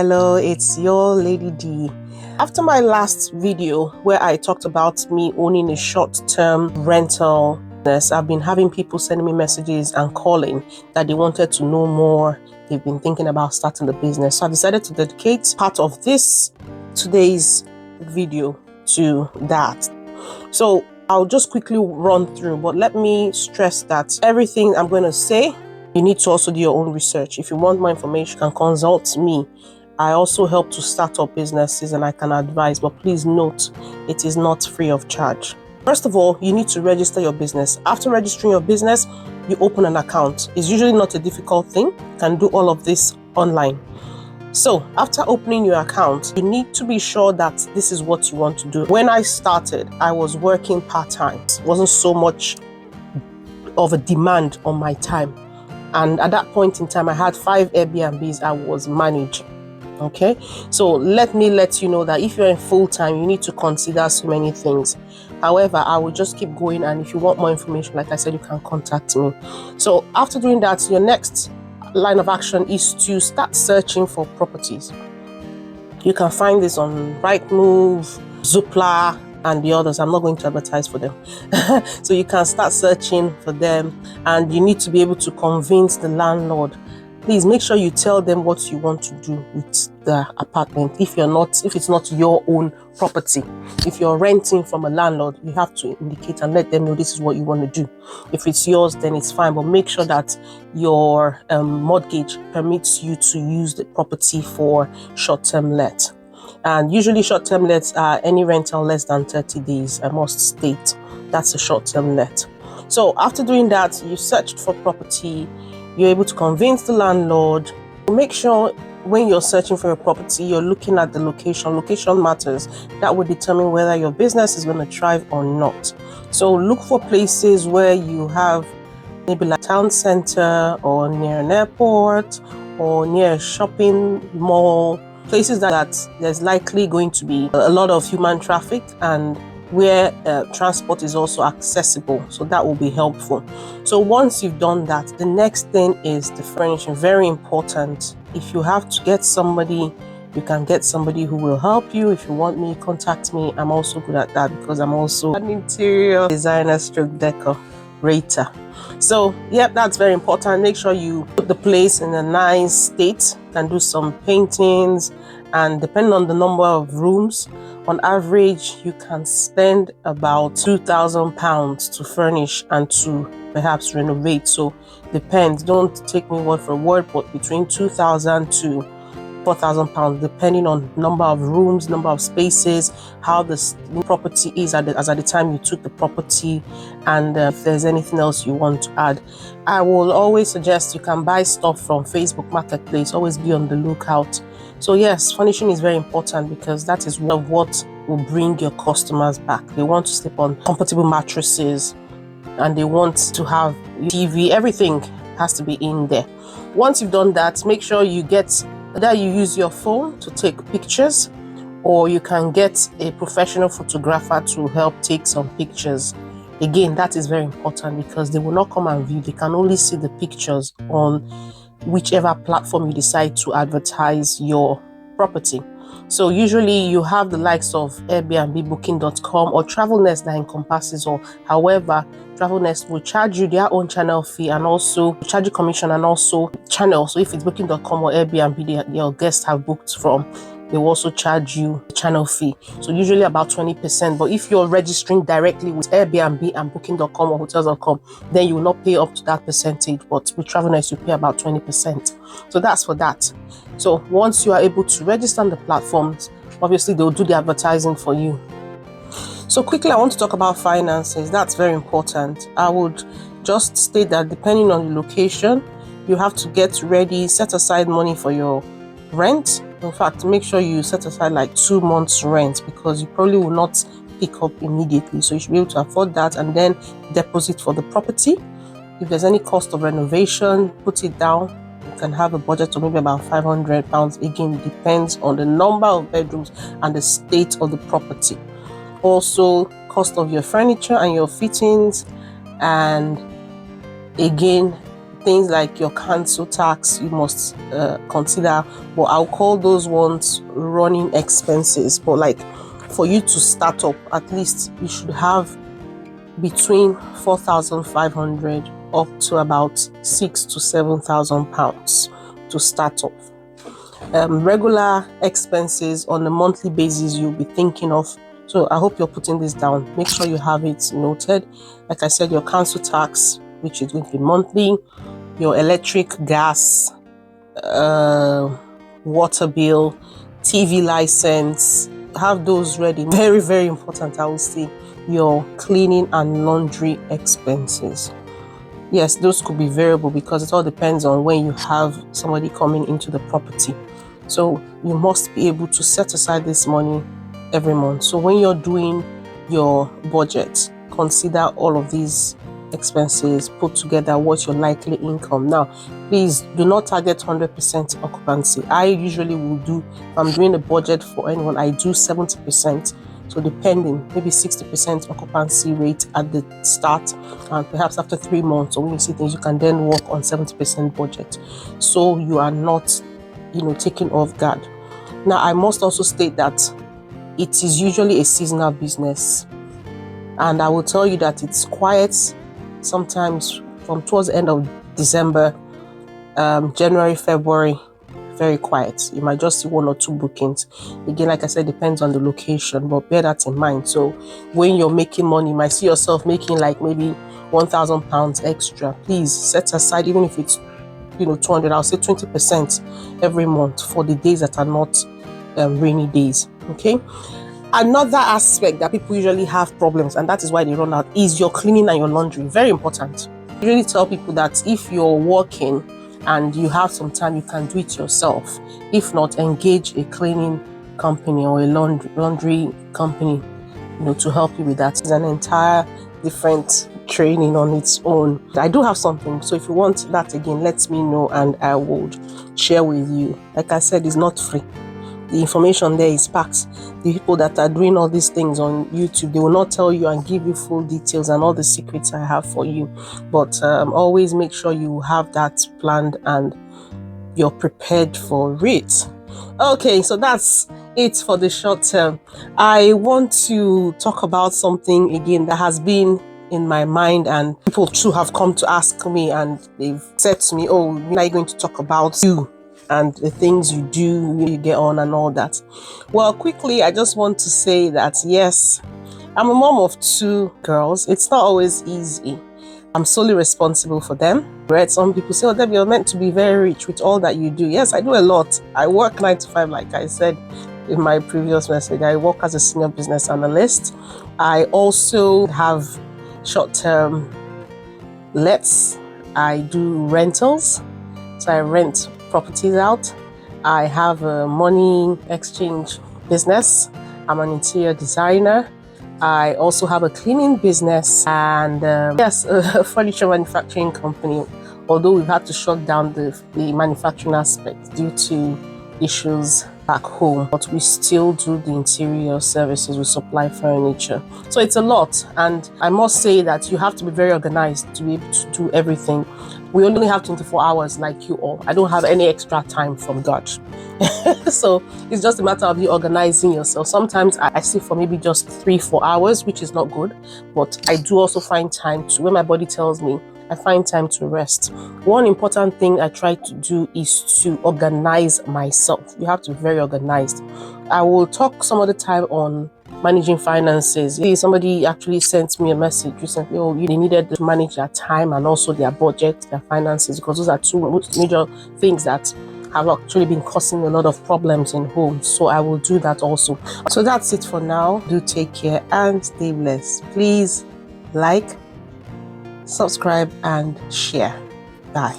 Hello, it's your Lady D. After my last video where I talked about me owning a short-term rental business, I've been having people sending me messages and calling that they wanted to know more. They've been thinking about starting the business. So I decided to dedicate part of today's video to that. So I'll just quickly run through, but let me stress that everything I'm going to say, you need to also do your own research. If you want more information, you can consult me. I also help to start up businesses and I can advise, but please note, it is not free of charge. First of all, you need to register your business. After registering your business, you open an account. It's usually not a difficult thing. You can do all of this online. So after opening your account, you need to be sure that this is what you want to do. When I started, I was working part-time. It wasn't so much of a demand on my time. And at that point in time, I had 5 Airbnbs I was managing. Okay, so let me let you know that if you're in full-time, you need to consider so many things. However, I will just keep going, and if you want more information, like I said, you can contact me. So after doing that, your next line of action is to start searching for properties. You can find this on Rightmove, Zoopla, and the others. I'm not going to advertise for them. So you can start searching for them, and you need to be able to convince the landlord. Please make sure you tell them what you want to do with the apartment. If it's not your own property, if you're renting from a landlord, you have to indicate and let them know this is what you want to do. If it's yours, then it's fine, but make sure that your mortgage permits you to use the property for short-term let. And usually short-term lets are any rental less than 30 days. I must state that's a short-term let. So after doing that, you searched for property. You're able to convince the landlord. Make sure when you're searching for a property, you're looking at the location. Location matters. That will determine whether your business is going to thrive or not. So look for places where you have maybe like town center or near an airport or near a shopping mall. Places that there's likely going to be a lot of human traffic and where transport is also accessible, so that will be helpful. So once you've done that, the next thing is the furnishing. Very important. If you have to get somebody, you can get somebody who will help you. If you want me, contact me. I'm also good at that because I'm also an interior designer stroke decorator. So yep, that's very important. Make sure you put the place in a nice state. You can do some paintings, and depending on the number of rooms, on average, you can spend about £2,000 to furnish and to perhaps renovate. So depends. Don't take me word for word, but between £2,000 to £4,000, depending on number of rooms, number of spaces, how the property is at the time you took the property, and if there's anything else you want to add. I will always suggest you can buy stuff from Facebook Marketplace. Always be on the lookout. So yes, furnishing is very important because that is what will bring your customers back. They want to sleep on comfortable mattresses and they want to have TV. Everything has to be in there. Once you've done that, make sure you use your phone to take pictures, or you can get a professional photographer to help take some pictures. Again, that is very important because they will not come and view. They can only see the pictures on whichever platform you decide to advertise your property. So usually you have the likes of Airbnb, Booking.com, or TravelNest that encompasses all. However, TravelNest will charge you their own channel fee and also charge you commission and also channel. So if it's Booking.com or Airbnb your guests have booked from, they will also charge you a channel fee. So usually about 20%. But if you're registering directly with Airbnb and Booking.com or Hotels.com, then you will not pay up to that percentage. But with TravelNest, you pay about 20%. So that's for that. So once you are able to register on the platforms, obviously they'll do the advertising for you. So quickly, I want to talk about finances. That's very important. I would just state that depending on the location, you have to get ready, set aside money for your rent. In fact, make sure you set aside like 2 months rent because you probably will not pick up immediately. So you should be able to afford that, and then deposit for the property. If there's any cost of renovation, put it down. You can have a budget of maybe about £500. Again, it depends on the number of bedrooms and the state of the property. Also, cost of your furniture and your fittings, and again, things like your council tax you must consider, but I'll call those ones running expenses. But like for you to start up, at least you should have between 4,500 up to about 6,000 to 7,000 pounds to start off. Regular expenses on a monthly basis you'll be thinking of. So I hope you're putting this down. Make sure you have it noted. Like I said, your council tax, which is going to be monthly, your electric, gas, water bill, TV license. Have those ready. Very, very important, I will say. Your cleaning and laundry expenses. Yes, those could be variable because it all depends on when you have somebody coming into the property. So you must be able to set aside this money every month. So when you're doing your budget, consider all of these expenses, put together what's your likely income. Now, please do not target 100% occupancy. I usually will do, if I'm doing a budget for anyone, I do 70%. So depending, maybe 60% occupancy rate at the start, and perhaps after 3 months, or when you see things, you can then work on 70% budget. So you are not, taken off guard. Now, I must also state that it is usually a seasonal business. And I will tell you that it's quiet sometimes from towards the end of December, January, February, very quiet. You might just see 1 or 2 bookings. Again, like I said, depends on the location, but bear that in mind. So when you're making money, you might see yourself making like maybe 1,000 pounds extra. Please set aside, even if it's 200, I'll say 20% every month for the days that are not rainy days. Okay. Another aspect that people usually have problems, and that is why they run out, is your cleaning and your laundry. Very important. I usually tell people that if you're working and you have some time, you can do it yourself. If not, engage a cleaning company or a laundry company, to help you with that. It's an entire different training on its own. I do have something, so if you want that again, let me know and I would share with you. Like I said, it's not free. The information there is packed. The people that are doing all these things on YouTube, they will not tell you and give you full details and all the secrets I have for you. But always make sure you have that planned and you're prepared for it. Okay, so that's it for the short term. I want to talk about something again that has been in my mind, and people too have come to ask me, and they've said to me, oh, when are you going to talk about you and the things you do, you get on and all that? Well, quickly, I just want to say that yes, I'm a mom of 2 girls. It's not always easy. I'm solely responsible for them. Right? Some people say, oh, Debbie, you're meant to be very rich with all that you do. Yes, I do a lot. I work 9 to 5, like I said in my previous message. I work as a senior business analyst. I also have short-term lets. I do rentals. So I rent properties out. I have a money exchange business. I'm an interior designer. I also have a cleaning business and yes, a furniture manufacturing company, although we've had to shut down the manufacturing aspect due to issues back home, but we still do the interior services. We supply furniture. So it's a lot, and I must say that you have to be very organized to be able to do everything. We only have 24 hours like you all. I don't have any extra time from God. So it's just a matter of you organizing yourself. Sometimes I sleep for maybe just 3-4 hours, which is not good, but I do also find time to, when my body tells me, I find time to rest. One important thing I try to do is to organize myself. You have to be very organized. I will talk some other time on managing finances. Somebody actually sent me a message recently, oh, they needed to manage their time and also their budget, their finances, because those are 2 major things that have actually been causing a lot of problems in homes. So I will do that also. So that's it for now. Do take care and stay blessed. Please like, subscribe and share. Bye.